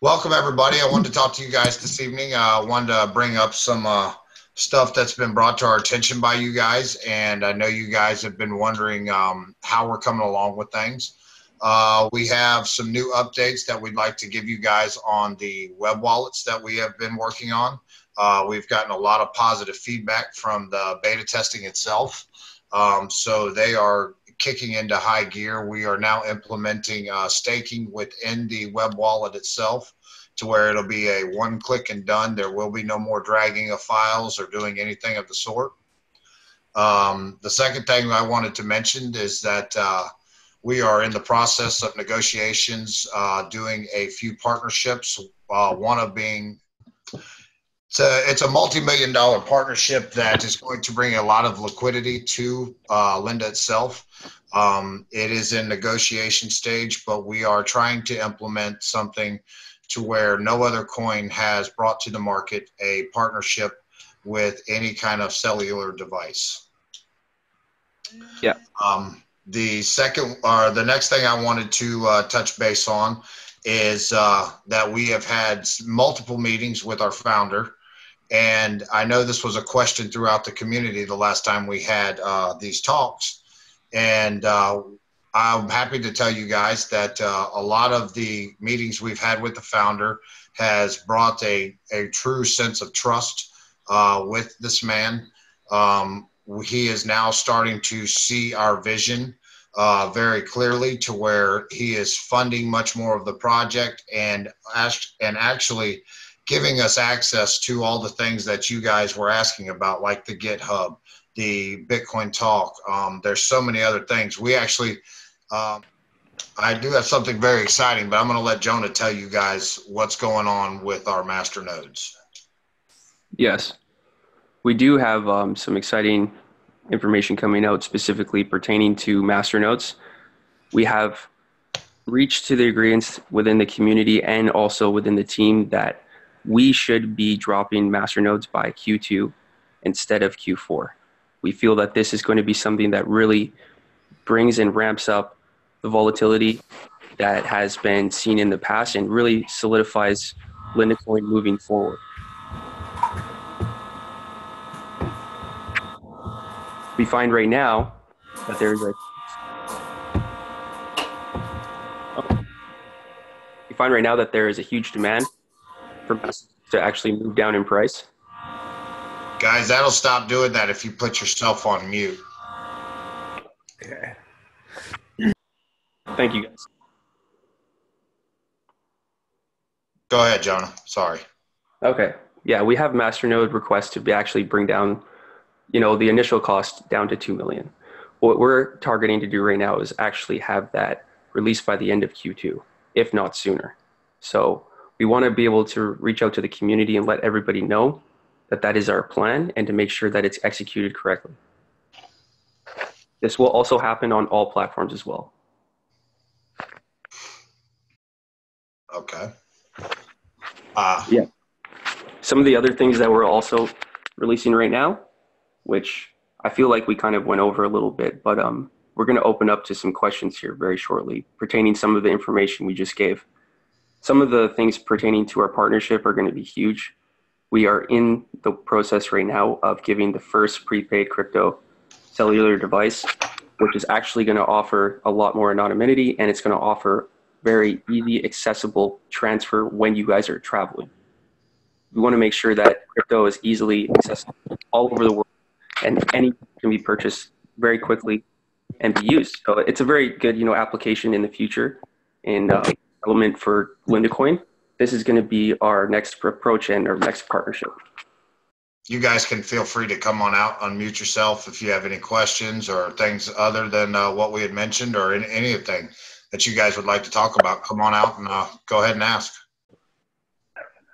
Welcome, everybody. I wanted to talk to you guys this evening. I wanted to bring up some stuff that's been brought to our attention by you guys, and I know you guys have been wondering how we're coming along with things. We have some new updates that we'd like to give you guys on the web wallets that we have been working on. We've gotten a lot of positive feedback from the beta testing itself, so they are kicking into high gear. We are now implementing staking within the web wallet itself to where it'll be a one click and done. There will be no more dragging of files or doing anything of the sort. The second thing I wanted to mention is that we are in the process of negotiations, doing a few partnerships, one of being it's a multi-million-dollar partnership that is going to bring a lot of liquidity to Lynda itself. It is in negotiation stage, but we are trying to implement something to where no other coin has brought to the market a partnership with any kind of cellular device. Yeah. The next thing I wanted to touch base on is that we have had multiple meetings with our founder. And I know this was a question throughout the community the last time we had these talks. And I'm happy to tell you guys that a lot of the meetings we've had with the founder has brought a true sense of trust with this man. He is now starting to see our vision very clearly, to where he is funding much more of the project and actually giving us access to all the things that you guys were asking about, like the GitHub, the Bitcoin Talk. There's so many other things. We actually, I do have something very exciting, but I'm going to let Jonah tell you guys what's going on with our master nodes. Yes, we do have some exciting information coming out specifically pertaining to master nodes. We have reached to the agreements within the community and also within the team that we should be dropping master nodes by Q2 instead of Q4. We feel that this is going to be something that really brings and ramps up the volatility that has been seen in the past and really solidifies Lynda Coin moving forward. We find right now that there's a there is a huge demand for us to actually move down in price. Guys, that'll stop doing that if you put yourself on mute. Okay. Thank you, guys. Go ahead, Jonah. Sorry. Okay. Yeah, we have masternode requests to actually bring down, the initial cost down to 2 million. What we're targeting to do right now is actually have that released by the end of Q2, if not sooner. So we want to be able to reach out to the community and let everybody know that that is our plan and to make sure that it's executed correctly. This will also happen on all platforms as well. Okay. Yeah. Some of the other things that we're also releasing right now, which I feel like we kind of went over a little bit, but we're going to open up to some questions here very shortly pertaining some of the information we just gave. Some of the things pertaining to our partnership are going to be huge. We are in the process right now of giving the first prepaid crypto cellular device, which is actually going to offer a lot more anonymity, and it's going to offer very easy, accessible transfer when you guys are traveling. We want to make sure that crypto is easily accessible all over the world, and any can be purchased very quickly and be used. So it's a very good, application in the future and element for Lynda Coin. This is going to be our next approach and our next partnership. You guys can feel free to come on out, unmute yourself if you have any questions or things other than what we had mentioned, or anything that you guys would like to talk about. Come on out and go ahead and ask.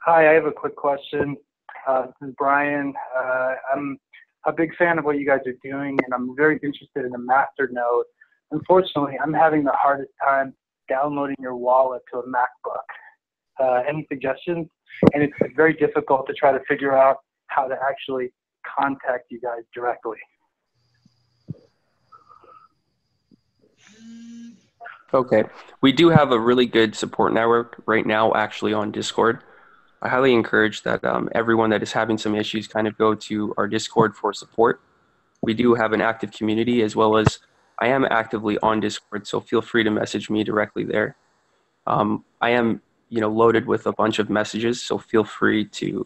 Hi, I have a quick question. This is Brian. I'm a big fan of what you guys are doing, and I'm very interested in the master node. Unfortunately, I'm having the hardest time downloading your wallet to a MacBook. Any suggestions? And it's very difficult to try to figure out how to actually contact you guys directly. Okay. We do have a really good support network right now, actually, on Discord. I highly encourage that everyone that is having some issues kind of go to our Discord for support. We do have an active community, as well as I am actively on Discord, so feel free to message me directly there. I am, loaded with a bunch of messages, so feel free to,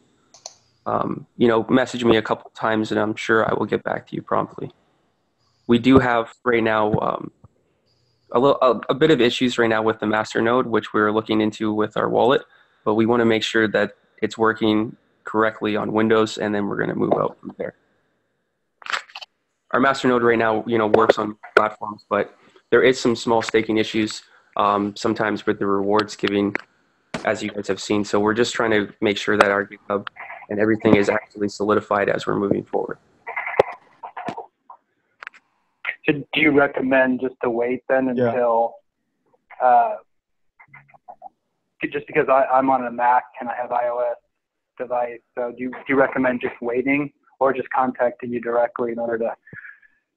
message me a couple times, and I'm sure I will get back to you promptly. We do have right now a bit of issues right now with the master node, which we're looking into with our wallet, but we want to make sure that it's working correctly on Windows, and then we're going to move out from there. Our master node right now, works on platforms, but there is some small staking issues sometimes with the rewards giving, as you guys have seen. So we're just trying to make sure that our GitHub and everything is actually solidified as we're moving forward. So do you recommend just to wait then until, just because I'm on a Mac and I have iOS device, so do you recommend just waiting or just contacting you directly in order to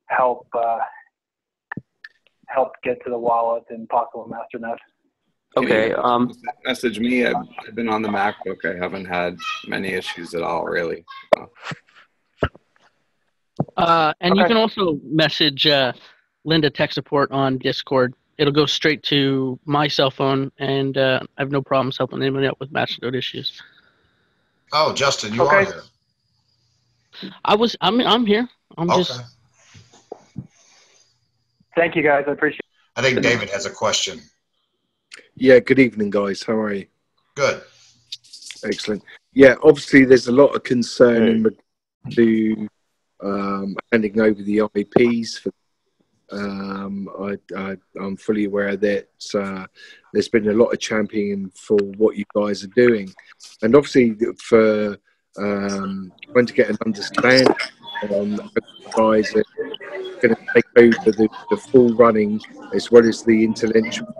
help get to the wallet and possible masternode? Okay. Message me. I've been on the MacBook. I haven't had many issues at all, really. And you can also message Linda Tech Support on Discord. It'll go straight to my cell phone, and I have no problems helping anyone out with masternode issues. Oh, Justin, you are here. I'm here. I'm okay. just. Thank you, guys. I appreciate it. I think David has a question. Yeah, good evening, guys. How are you? Good. Excellent. Yeah, obviously there's a lot of concern in regard to handing over the IPs. I'm fully aware that there's been a lot of championing for what you guys are doing. And obviously for trying to get an understanding on you guys are going to take over the full running as well as the intellectual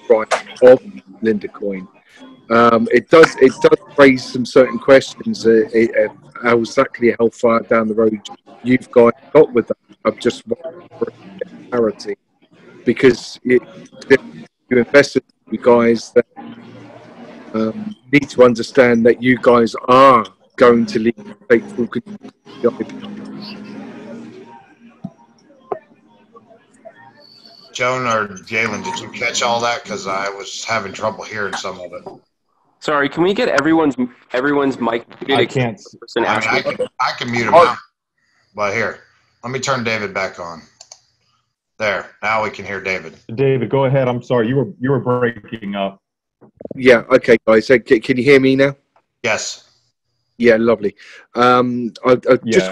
property of Linda Coin. It does raise some certain questions. How far down the road you guys got with that? I've just wanted clarity because you invested, you guys that need to understand that you guys are going to take full control. Joan or Galen, did you catch all that? Because I was having trouble hearing some of it. Sorry, can we get everyone's mic? I can't. I can mute him out. But here, let me turn David back on. There, now we can hear David. David, go ahead. I'm sorry, you were breaking up. Yeah. Okay, guys. Can you hear me now? Yes. Yeah, lovely. Just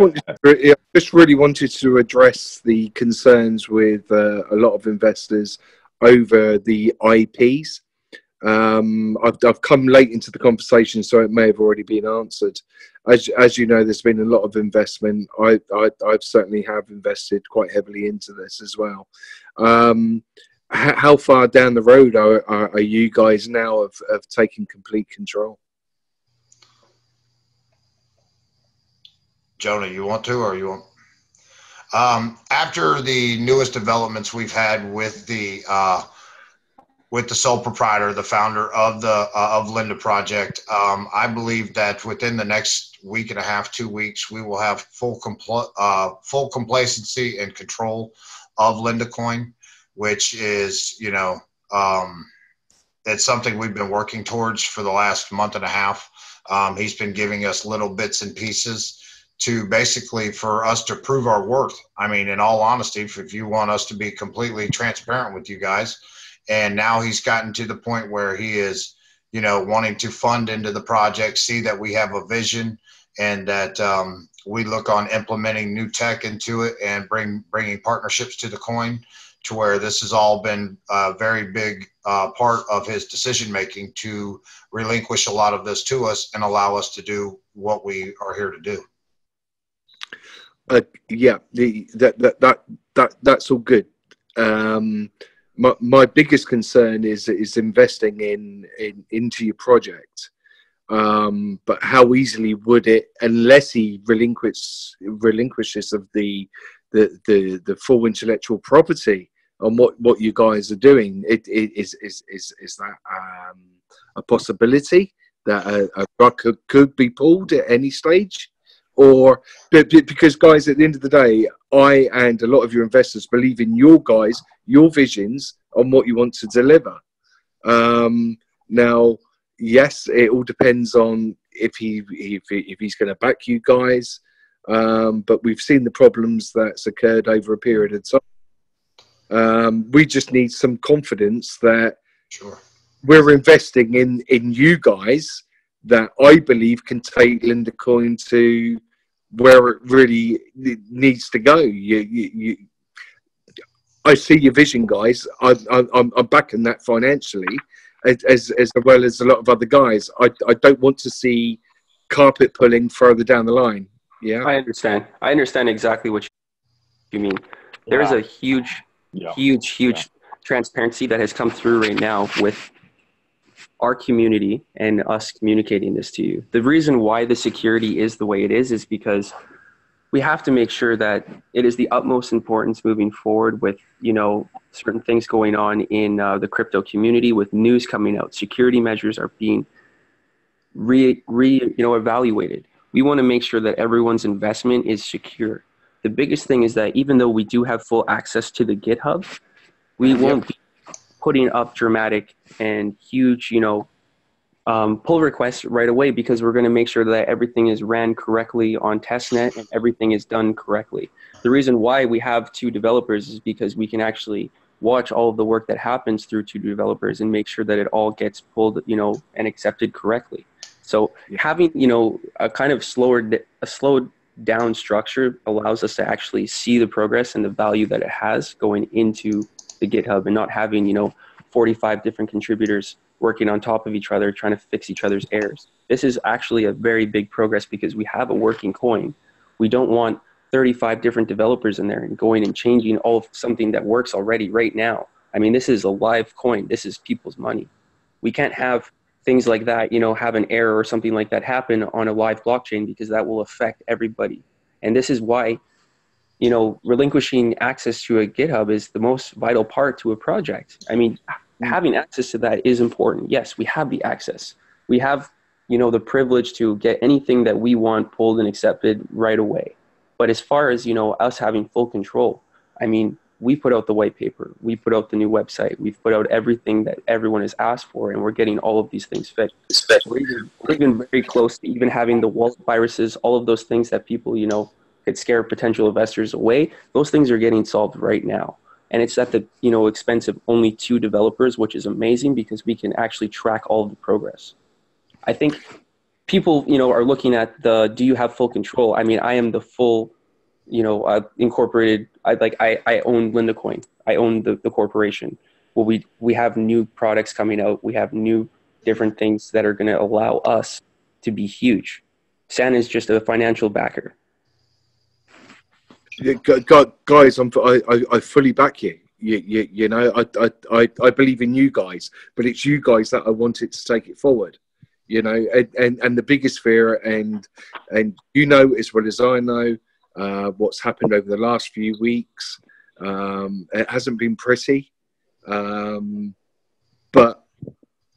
really wanted to address the concerns with a lot of investors over the IPs. I've come late into the conversation, so it may have already been answered. As you know, there's been a lot of investment. I've certainly have invested quite heavily into this as well. How far down the road are you guys now of taking complete control? Jonah, you want to, or you want? After the newest developments we've had with the sole proprietor, the founder of the Linda Project, I believe that within the next week and a half, 2 weeks, we will have full complacency and control of Linda Coin, which is, it's something we've been working towards for the last month and a half. He's been giving us little bits and pieces to basically for us to prove our worth. I mean, in all honesty, if you want us to be completely transparent with you guys, and now he's gotten to the point where he is, wanting to fund into the project, see that we have a vision and that we look on implementing new tech into it and bringing partnerships to the coin, to where this has all been a very big part of his decision-making to relinquish a lot of this to us and allow us to do what we are here to do. Yeah, that's all good. My biggest concern is investing into your project. But how easily would it, unless he relinquishes of the full intellectual property on what you guys are doing. Is that a possibility that a rug could be pulled at any stage? Or because, guys, at the end of the day, I and a lot of your investors believe in your guys, your visions on what you want to deliver. Now, yes, it all depends on if he's going to back you guys. But we've seen the problems that's occurred over a period of time. We just need some confidence that we're investing in you guys that I believe can take Lindacoin to where it really needs to go. I see your vision, guys. I'm backing that financially, as well as a lot of other guys. I don't want to see carpet pulling further down the line. Yeah, I understand. I understand exactly what you mean. There is a huge transparency that has come through right now with our community and us communicating this to you. The reason why the security is the way it is because we have to make sure that it is the utmost importance moving forward with, certain things going on in the crypto community with news coming out. Security measures are being evaluated. We want to make sure that everyone's investment is secure. The biggest thing is that even though we do have full access to the GitHub, we won't be putting up dramatic and huge, pull requests right away, because we're going to make sure that everything is ran correctly on testnet and everything is done correctly. The reason why we have 2 developers is because we can actually watch all of the work that happens through 2 developers and make sure that it all gets pulled, and accepted correctly. So having, a kind of slowed down structure allows us to actually see the progress and the value that it has going into the GitHub, and not having, 45 different contributors working on top of each other, trying to fix each other's errors. This is actually a very big progress because we have a working coin. We don't want 35 different developers in there and going and changing all of something that works already right now. I mean, this is a live coin. This is people's money. We can't have things like that, have an error or something like that happen on a live blockchain, because that will affect everybody. And this is why, relinquishing access to a GitHub is the most vital part to a project. I mean, having access to that is important. Yes, we have the access. We have, the privilege to get anything that we want pulled and accepted right away. But as far as, us having full control, I mean, we put out the white paper, we put out the new website, we've put out everything that everyone has asked for, and we're getting all of these things fixed. We're even very close to even having the wallet viruses, all of those things that people, could scare potential investors away. Those things are getting solved right now. And it's at the, expense of only 2 developers, which is amazing because we can actually track all of the progress. I think people, are looking at do you have full control? I mean, I am the full, incorporated, I own Lindacoin. I own the corporation. Well, we have new products coming out. We have new different things that are going to allow us to be huge. San is just a financial backer. Guys, I fully back you. I believe in you guys, but it's you guys that I wanted to take it forward. And the biggest fear, and as well as I know, what's happened over the last few weeks. It hasn't been pretty, but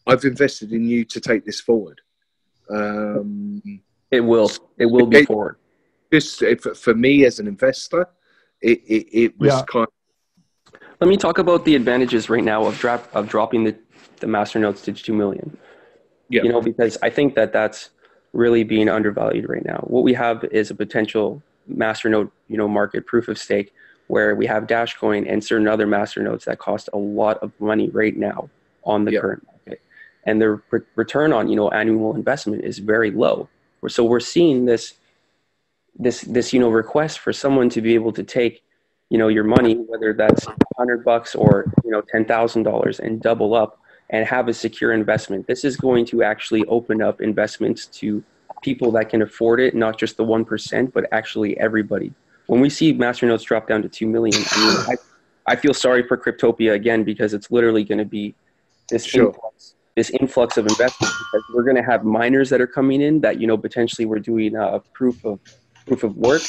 I've invested in you to take this forward. It will be forward. Just for me as an investor, it was kind of... Let me talk about the advantages right now of dropping the masternodes to 2 million. Yeah. Because I think that's really being undervalued right now. What we have is a potential masternode, market proof of stake, where we have Dashcoin and certain other masternodes that cost a lot of money right now on the current market, and the return on annual investment is very low. So we're seeing this request for someone to be able to take your money, whether that's $100 or $10,000, and double up and have a secure investment. This is going to actually open up investments to people that can afford it, not just the 1%, but actually everybody. When we see masternodes drop down to 2 million, I feel sorry for Cryptopia again, because it's literally going to be this influx of investment, because we're going to have miners that are coming in that potentially we're doing a proof of work,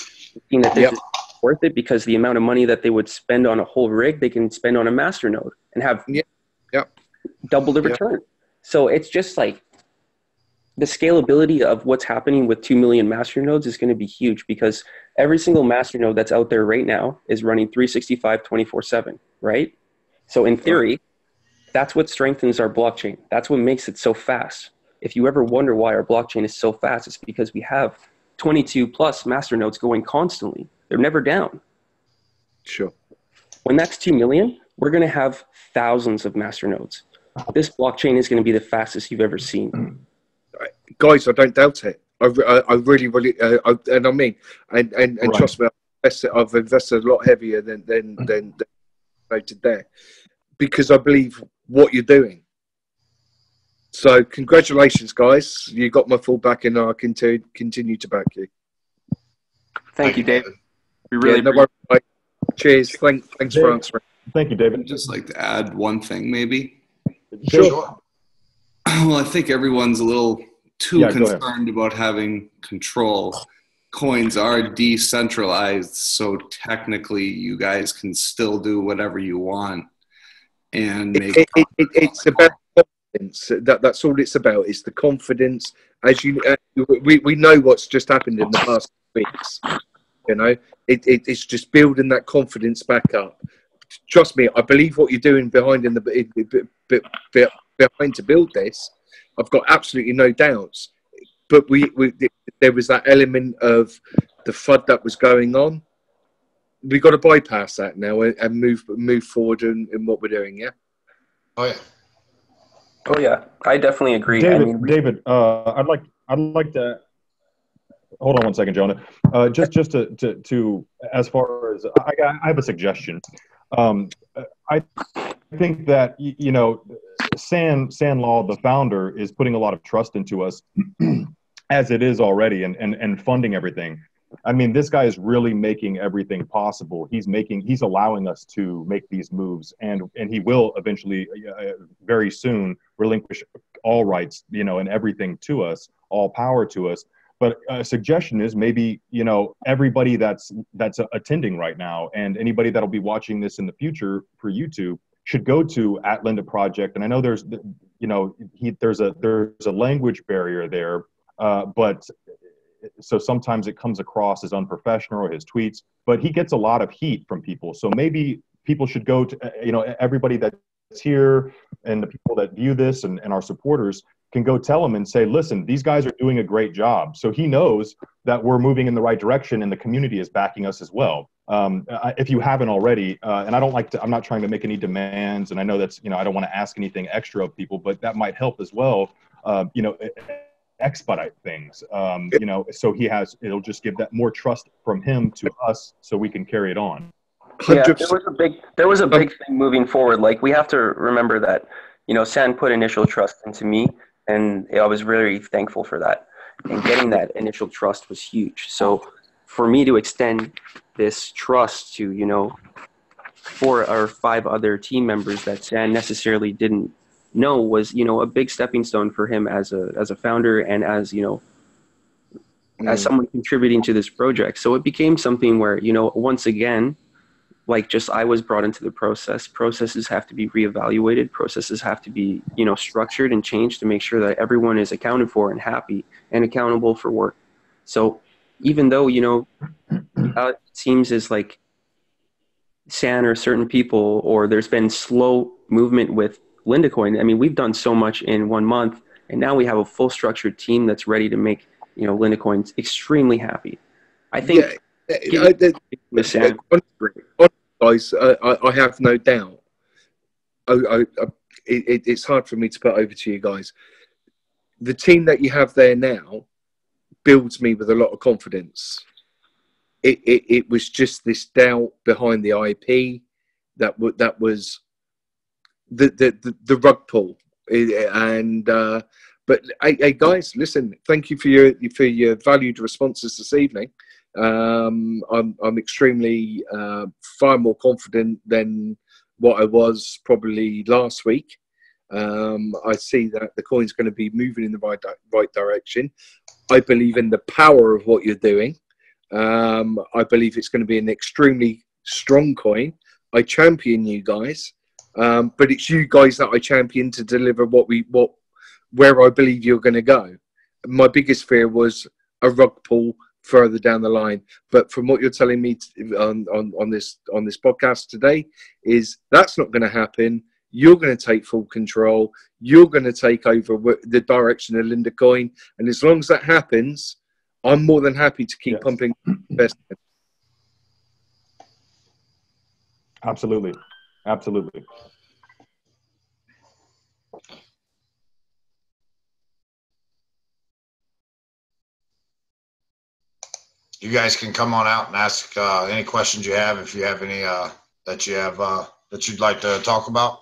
seeing that this is worth it because the amount of money that they would spend on a whole rig, they can spend on a masternode and have double the return. So it's just like the scalability of what's happening with 2 million masternodes is going to be huge because every single masternode that's out there right now is running 365 24/7, right? So in theory, that's what strengthens our blockchain. That's what makes it so fast. If you ever wonder why our blockchain is so fast, it's because we have 22 plus masternodes going constantly. They're never down. Sure. When that's 2 million, we're going to have thousands of masternodes. This blockchain is going to be the fastest you've ever seen. Guys, I don't doubt it. I really, and I mean, and right. Trust me, I've invested a lot heavier than noted there, because I believe what you're doing. So congratulations, guys. You got my full back, and I continue to back you. Thank you, David. We really cheers. Thanks for answering. Thank you, David. I'd just like to add one thing, maybe. Sure. Well, I think everyone's a little too concerned about having control. Coins are decentralized, so technically you guys can still do whatever you want and make it's about confidence. That's all it's about. It's the confidence. As we know what's just happened in the past weeks. You know, it's just building that confidence back up. Trust me, I believe what you're doing behind to build this. I've got absolutely no doubts. But there was that element of the FUD that was going on. We've got to bypass that now and move forward in what we're doing. Yeah. Oh yeah. Oh yeah, I definitely agree. David, I'd like to hold on one second, Jonah. Just to as far as I have a suggestion. I think that San Law, the founder, is putting a lot of trust into us as it is already and funding everything. I mean, this guy is really making everything possible. He's allowing us to make these moves, and he will eventually, very soon, relinquish all rights, and everything to us, all power to us. But a suggestion is maybe, everybody that's attending right now and anybody that'll be watching this in the future for YouTube should go to @Lynda Project. And I know there's a language barrier there, but so sometimes it comes across as unprofessional, or his tweets, but he gets a lot of heat from people. So maybe people should go to, everybody that's here and the people that view this and our supporters can go tell him and say, listen, these guys are doing a great job. So he knows that we're moving in the right direction and the community is backing us as well. If you haven't already, and I'm not trying to make any demands, and I know that's, I don't want to ask anything extra of people, but that might help as well, expedite things, so it'll just give that more trust from him to us so we can carry it on. Yeah, there was a big thing moving forward. Like, we have to remember that, San put initial trust into me, and I was very thankful for that. And getting that initial trust was huge. So for me to extend this trust to, 4 or 5 other team members that San necessarily didn't know was, a big stepping stone for him as a founder and as, as someone contributing to this project. So it became something where, once again, like just I was brought into the process. Processes have to be reevaluated. Processes have to be, structured and changed to make sure that everyone is accounted for and happy and accountable for work. So even though, it seems as like San or certain people, or there's been slow movement with Lynda Coin. I mean, we've done so much in 1 month, and now we have a full structured team that's ready to make, Lynda Coin extremely happy. I think. Guys, I have no doubt. It's hard for me to put over to you guys. The team that you have there now builds me with a lot of confidence. It was just this doubt behind the IP that was the rug pull, and but hey guys, listen, thank you for your valued responses this evening. I'm extremely far more confident than what I was probably last week. I see that the coin's going to be moving in the right direction. I believe in the power of what you're doing. I believe it's going to be an extremely strong coin. I champion you guys, but it's you guys that I champion to deliver where I believe you're going to go. My biggest fear was a rug pull further down the line, but from what you're telling me on this podcast today, is that's not going to happen. You're going to take full control. You're going to take over the direction of Linda Coin, and as long as that happens, I'm more than happy to keep pumping investment. Absolutely. You guys can come on out and ask any questions you have, if you have any that you'd like to talk about.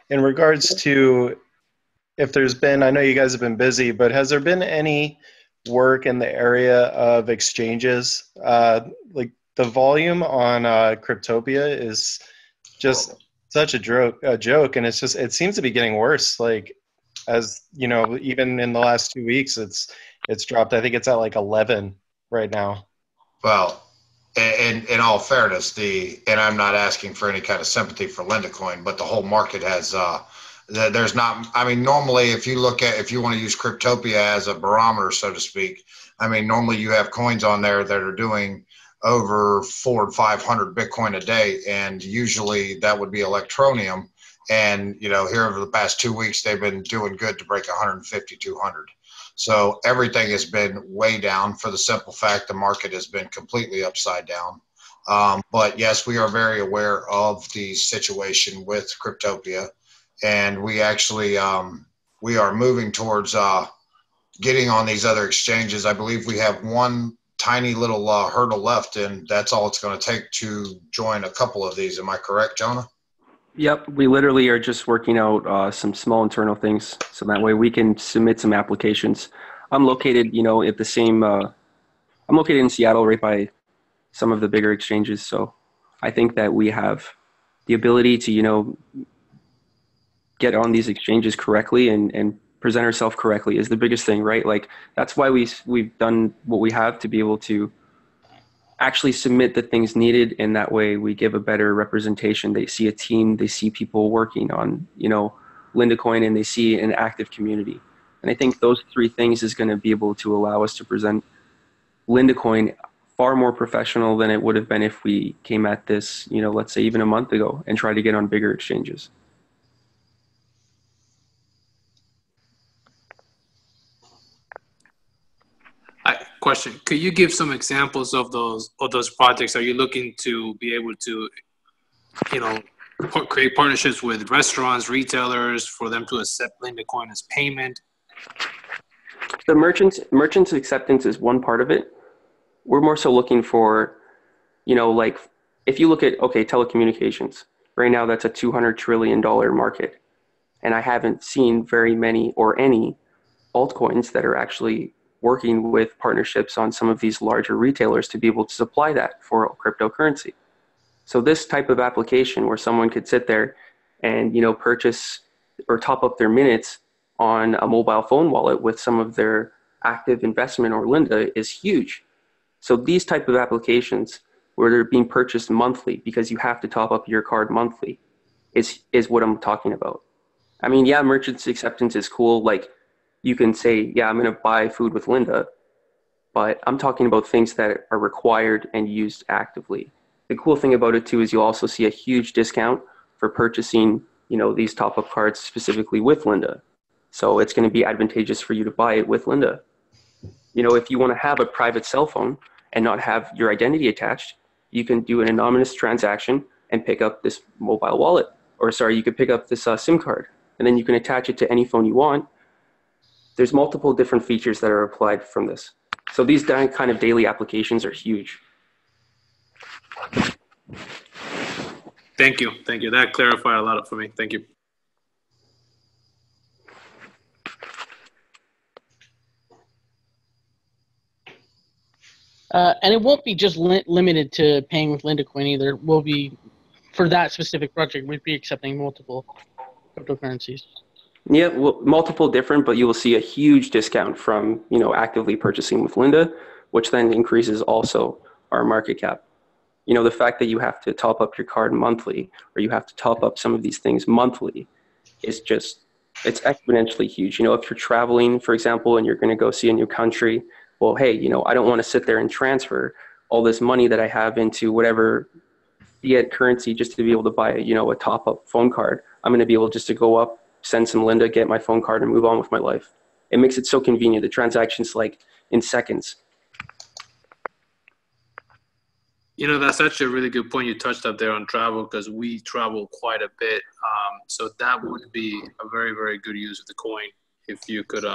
In regards to if there's been, I know you guys have been busy, but has there been any work in the area of exchanges? Like the volume on Cryptopia is just such a joke, and it seems to be getting worse. Like, as you know, even in the last 2 weeks, it's dropped. I think it's at like 11 right now. Well, in all fairness, and I'm not asking for any kind of sympathy for Linda Coin, but the whole market has there's not. I mean, normally if you want to use Cryptopia as a barometer, so to speak, I mean, normally you have coins on there that are doing over 400 and 500 Bitcoin a day, and usually that would be Electroneum. And here over the past 2 weeks, they've been doing good to break 150, 200. So everything has been way down for the simple fact the market has been completely upside down. But yes, we are very aware of the situation with Cryptopia, and we actually we are moving towards getting on these other exchanges. I believe we have one tiny little hurdle left, and that's all it's going to take to join a couple of these. Am I correct, Jonah? Yep, we literally are just working out some small internal things, so that way we can submit some applications. I'm located, at the same. I'm located in Seattle, right by some of the bigger exchanges. So I think that we have the ability to, get on these exchanges correctly and present ourselves correctly is the biggest thing, right? Like that's why we've done what we have to be able to actually submit the things needed, and that way we give a better representation. They see a team, they see people working on, Linda Coin, and they see an active community. And I think those three things is going to be able to allow us to present Linda Coin far more professional than it would have been if we came at this, let's say even a month ago and tried to get on bigger exchanges. Question: could you give some examples of those projects? Are you looking to be able to, create partnerships with restaurants, retailers, for them to accept Linda Coin as payment? The merchants acceptance is one part of it. We're more so looking for, like if you look at telecommunications right now, that's a $200 trillion market, and I haven't seen very many or any altcoins that are actually working with partnerships on some of these larger retailers to be able to supply that for cryptocurrency. So this type of application where someone could sit there and, purchase or top up their minutes on a mobile phone wallet with some of their active investment or Linda is huge. So these type of applications where they're being purchased monthly because you have to top up your card monthly is what I'm talking about. I mean, yeah, merchants acceptance is cool. Like, you can say, yeah, I'm going to buy food with Linda, but I'm talking about things that are required and used actively. The cool thing about it too is you'll also see a huge discount for purchasing, these top-up cards specifically with Linda. So it's going to be advantageous for you to buy it with Linda. If you want to have a private cell phone and not have your identity attached, you can do an anonymous transaction and pick up this mobile wallet. You could pick up this SIM card, and then you can attach it to any phone you want. There's multiple different features that are applied from this. So these kind of daily applications are huge. Thank you. That clarified a lot for me. Thank you. And it won't be just limited to paying with Linda Coin either. We'll be, for that specific project, we'd be accepting multiple cryptocurrencies. Yeah, well, multiple different, but you will see a huge discount from, actively purchasing with Lynda, which then increases also our market cap. The fact that you have to top up your card monthly, or you have to top up some of these things monthly, is just, it's exponentially huge. If you're traveling, for example, and you're going to go see a new country, well, hey, I don't want to sit there and transfer all this money that I have into whatever fiat currency just to be able to buy, a top-up phone card. I'm going to be able just to go up, send some Lynda, get my phone card, and move on with my life. It makes it so convenient. The transaction's like in seconds. That's actually a really good point you touched up there on travel, because we travel quite a bit. So that would be a very, very good use of the coin if you could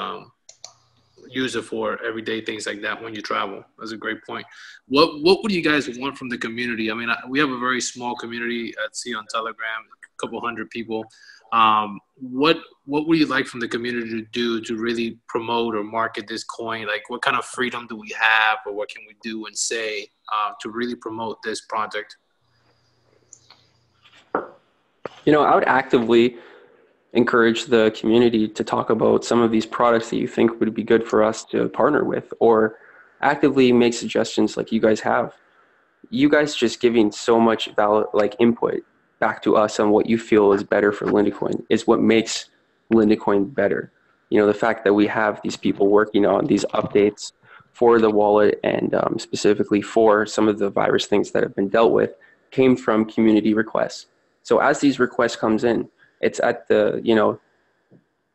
use it for everyday things like that when you travel. That's a great point. What would you guys want from the community? I mean, we have a very small community at Sea on Telegram, a couple hundred people. What would you like from the community to do to really promote or market this coin? Like, what kind of freedom do we have, or what can we do and say to really promote this project? I would actively encourage the community to talk about some of these products that you think would be good for us to partner with, or actively make suggestions like you guys have. You guys just giving so much input back to us on what you feel is better for LyndaCoin is what makes LyndaCoin better. The fact that we have these people working on these updates for the wallet, and specifically for some of the virus things that have been dealt with, came from community requests. So as these requests comes in, it's at the,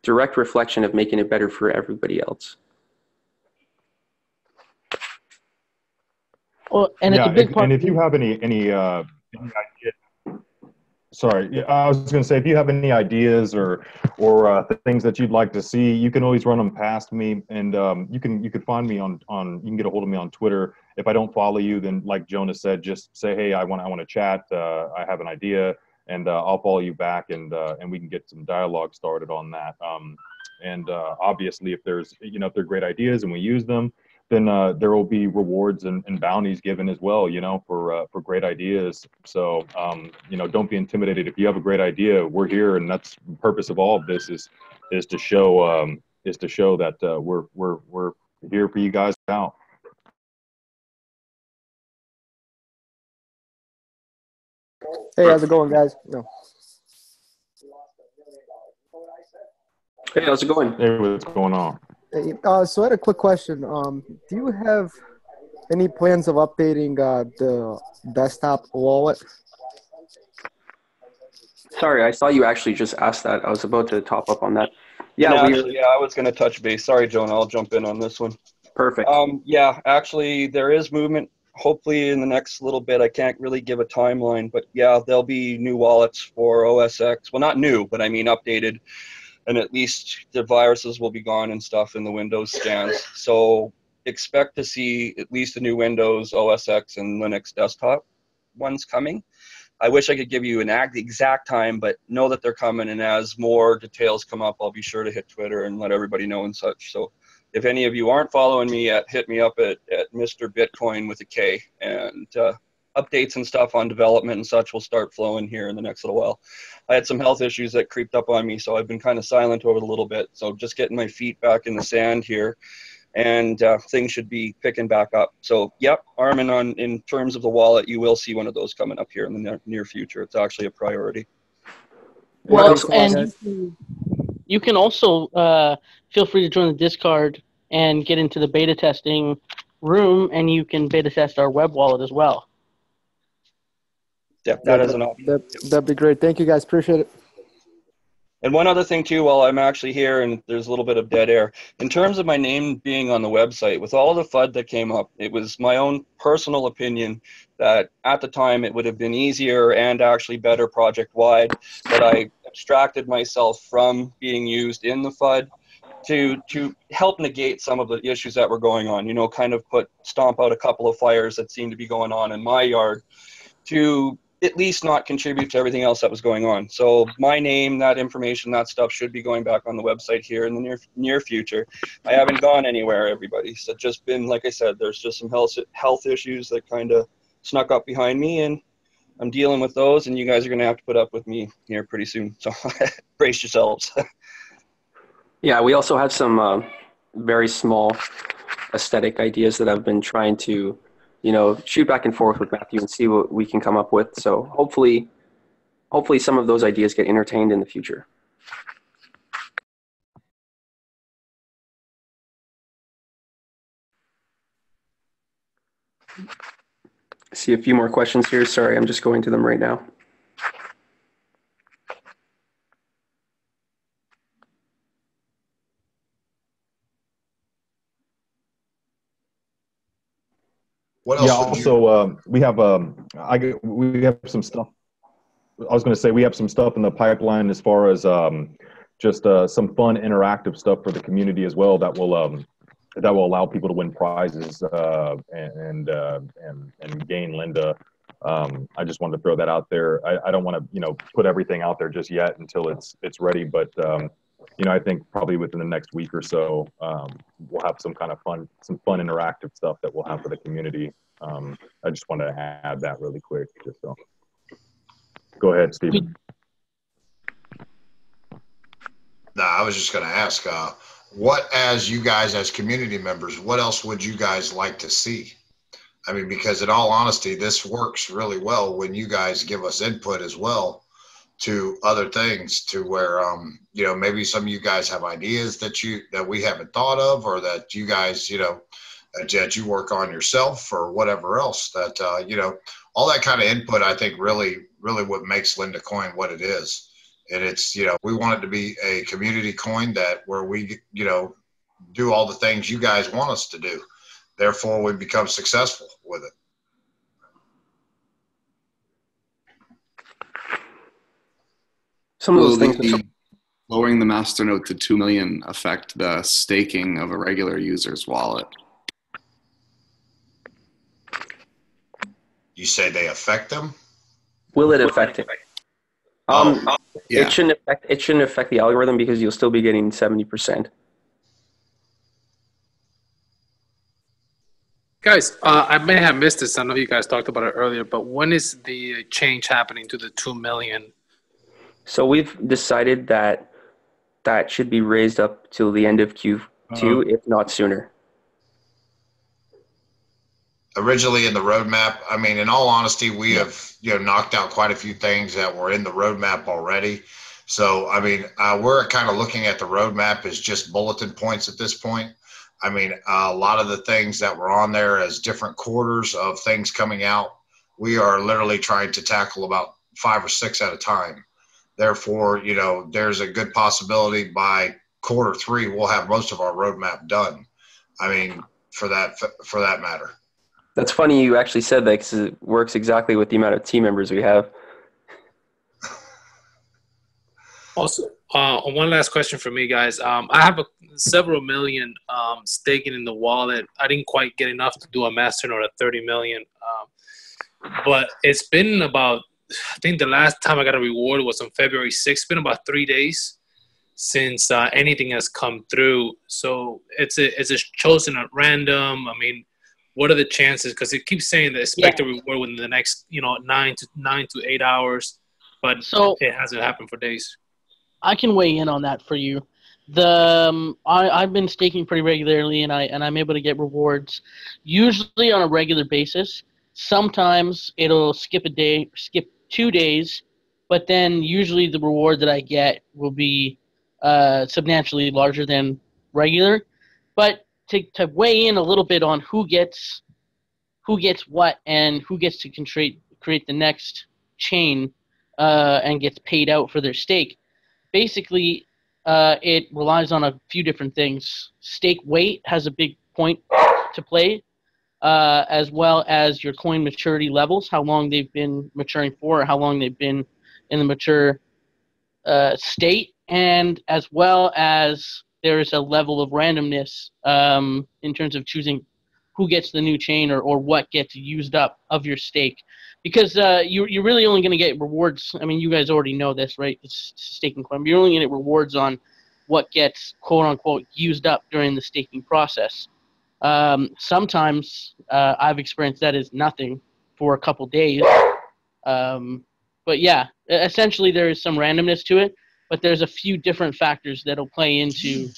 direct reflection of making it better for everybody else. Well, and it's a big part. And if you have any idea, sorry, I was going to say, if you have any ideas or things that you'd like to see, you can always run them past me, and you can find me on you can get a hold of me on Twitter. If I don't follow you, then like Jonah said, just say, hey, I want to chat. I have an idea, and I'll follow you back, and we can get some dialogue started on that. Obviously, if there's if they're great ideas and we use them, then there will be rewards and bounties given as well, for great ideas. So, don't be intimidated. If you have a great idea, we're here, and that's the purpose of all of this is to show that we're here for you guys out. Hey, how's it going, guys? No. Hey, how's it going? Hey, what's going on? Hey, so I had a quick question. Do you have any plans of updating the desktop wallet? Sorry, I saw you actually just asked that. I was about to top up on that. Yeah, I was going to touch base. Sorry, Jonah, I'll jump in on this one. Perfect. Yeah, actually, there is movement. Hopefully in the next little bit. I can't really give a timeline, but yeah, there'll be new wallets for OS X. Well, not new, but I mean updated. And at least the viruses will be gone and stuff in the Windows scans. So expect to see at least the new Windows, OS X, and Linux desktop ones coming. I wish I could give you the exact time, but know that they're coming. And as more details come up, I'll be sure to hit Twitter and let everybody know and such. So if any of you aren't following me yet, hit me up at Mr. Bitcoin with a K. And updates and stuff on development and such will start flowing here in the next little while. I had some health issues that creeped up on me, so I've been kind of silent over it a little bit. So just getting my feet back in the sand here, and things should be picking back up. So, yep, Armin, in terms of the wallet, you will see one of those coming up here in the near future. It's actually a priority. Well, and you can also feel free to join the Discord and get into the beta testing room, and you can beta test our web wallet as well. Yeah, that is an option. That'd be great. Thank you, guys. Appreciate it. And one other thing, too, while I'm actually here and there's a little bit of dead air, in terms of my name being on the website, with all the FUD that came up, it was my own personal opinion that at the time it would have been easier and actually better project-wide that I abstracted myself from being used in the FUD to help negate some of the issues that were going on, kind of stomp out a couple of fires that seemed to be going on in my yard to at least not contribute to everything else that was going on. So my name, that information, that stuff should be going back on the website here in the near future. I haven't gone anywhere, everybody. It's just been, like I said, there's just some health issues that kind of snuck up behind me, and I'm dealing with those, and you guys are going to have to put up with me here pretty soon. So brace yourselves. Yeah, we also have some very small aesthetic ideas that I've been trying to, shoot back and forth with Matthew and see what we can come up with. So hopefully some of those ideas get entertained in the future. I see a few more questions here. Sorry, I'm just going to them right now. What else? Yeah. Also, we have some stuff. I was going to say we have some stuff in the pipeline as far as just some fun interactive stuff for the community as well that will allow people to win prizes and gain Linda. I just wanted to throw that out there. I don't want to put everything out there just yet until it's ready, but I think probably within the next week or so we'll have some fun interactive stuff that we'll have for the community. I just wanted to add that really quick. Just so. Go ahead, Stephen. No, I was just going to ask, what, as you guys, as community members, what else would you guys like to see? I mean, because in all honesty, this works really well when you guys give us input as well to other things, to where, maybe some of you guys have ideas that we haven't thought of, or that you guys, that you work on yourself, or whatever else that, all that kind of input, I think really what makes Linda Coin what it is. And it's, we want it to be a community coin where we, do all the things you guys want us to do. Therefore, we become successful with it. Some of those things. Lowering the masternode to 2 million affect the staking of a regular user's wallet? You say they affect them? Will it affect it? Yeah. It shouldn't affect the algorithm because you'll still be getting 70%. Guys, I may have missed this. I know you guys talked about it earlier, but when is the change happening to the 2 million? So we've decided that should be raised up till the end of Q2, if not sooner. Originally in the roadmap, I mean, in all honesty, we have knocked out quite a few things that were in the roadmap already. So, I mean, we're kind of looking at the roadmap as just bulletin points at this point. I mean, a lot of the things that were on there as different quarters of things coming out, we are literally trying to tackle about 5 or 6 at a time. Therefore, there's a good possibility by Q3 we'll have most of our roadmap done. I mean, for that matter. That's funny you actually said that, because it works exactly with the amount of team members we have. Also, one last question for me, guys. I have several million staking in the wallet. I didn't quite get enough to do a masternode at 30 million. But it's been about, I think the last time I got a reward was on February 6th. It's been about 3 days since anything has come through. So it's chosen at random. I mean, what are the chances? Because it keeps saying that expect a reward within the next, 9 to 8 hours, but it hasn't happened for days. I can weigh in on that for you. I've been staking pretty regularly, and I'm able to get rewards usually on a regular basis. Sometimes it'll skip 2 days, but then usually the reward that I get will be substantially larger than regular. But to weigh in a little bit on who gets what and who gets to create the next chain and gets paid out for their stake, basically it relies on a few different things. Stake weight has a big point to play, as well as your coin maturity levels, how long they've been maturing for, or how long they've been in the mature state, and as well as there is a level of randomness in terms of choosing who gets the new chain or what gets used up of your stake. Because you're really only going to get rewards. I mean, you guys already know this, right? It's staking coin. You're only going to get rewards on what gets, quote-unquote, used up during the staking process. Sometimes I've experienced that as nothing for a couple days. But yeah, essentially there is some randomness to it, but there's a few different factors that'll play into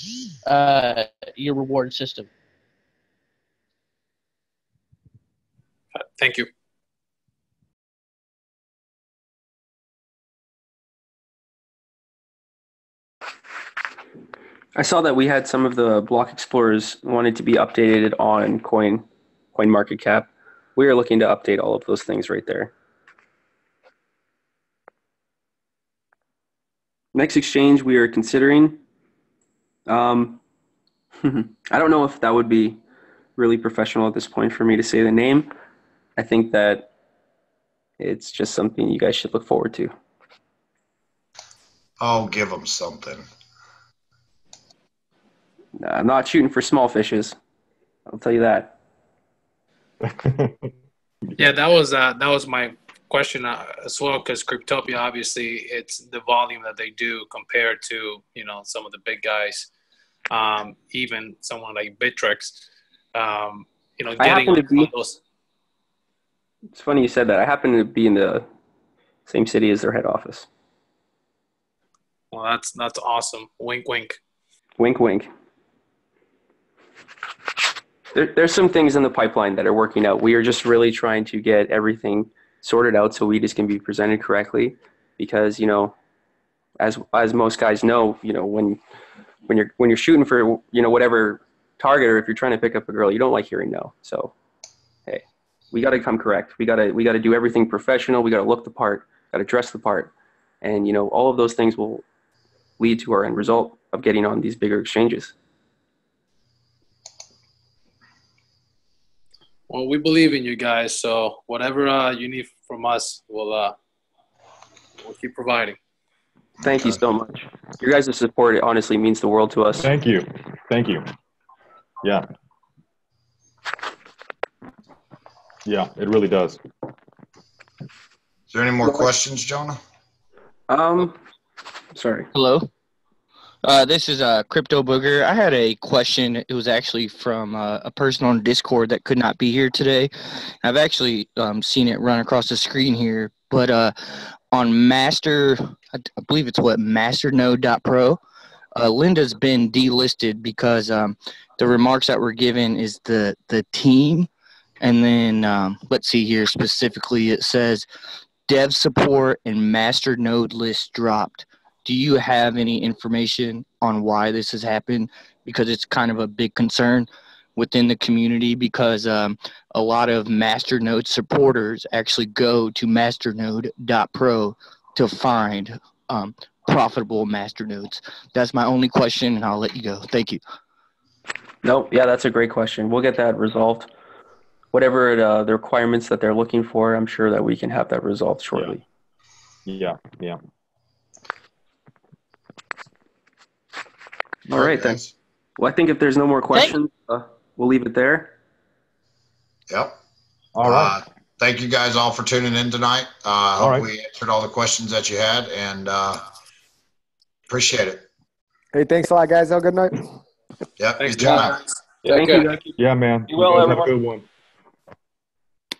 your reward system. Thank you. I saw that we had some of the block explorers wanted to be updated on CoinMarketCap. We are looking to update all of those things right there. Next exchange we are considering. I don't know if that would be really professional at this point for me to say the name. I think that it's just something you guys should look forward to. I'll give them something. I'm not shooting for small fishes. I'll tell you that. Yeah, that was my question as well, because Cryptopia, obviously, it's the volume that they do compared to, some of the big guys, even someone like Bittrex, getting on those. It's funny you said that. I happen to be in the same city as their head office. Well, that's awesome. Wink, wink. Wink, wink. There's some things in the pipeline that are working out. We are just really trying to get everything sorted out so we just can be presented correctly, because as most guys know, when you're shooting for whatever target, or if you're trying to pick up a girl, you don't like hearing no. So hey, we got to come correct. We got to do everything professional. We got to look the part, got to dress the part, and all of those things will lead to our end result of getting on these bigger exchanges. Well, we believe in you guys, so whatever you need from us, we'll keep providing. Thank you so much. Your guys' support, honestly, means the world to us. Thank you. Thank you. Yeah. Yeah, it really does. Is there any more questions, Jonah? Sorry. Hello. This is Crypto Booger. I had a question. It was actually from a person on Discord that could not be here today. I've actually seen it run across the screen here, but on Master, I believe it's masternode.pro, Linda's been delisted because the remarks that were given is the team, and then let's see here specifically, it says dev support and masternode list dropped. Do you have any information on why this has happened? Because it's kind of a big concern within the community, because a lot of Masternode supporters actually go to masternode.pro to find profitable masternodes. That's my only question, and I'll let you go. Thank you. Nope. Yeah, that's a great question. We'll get that resolved. Whatever the requirements that they're looking for, I'm sure that we can have that resolved shortly. Yeah. All right, then. Well, I think if there's no more questions, we'll leave it there. Yep. All right. Thank you guys all for tuning in tonight. Hope we answered all the questions that you had, and appreciate it. Hey, thanks a lot, guys. Have a good night. Yep. Thanks, you too, man. Thank you. Yeah, man. You well, guys everyone. have a good one.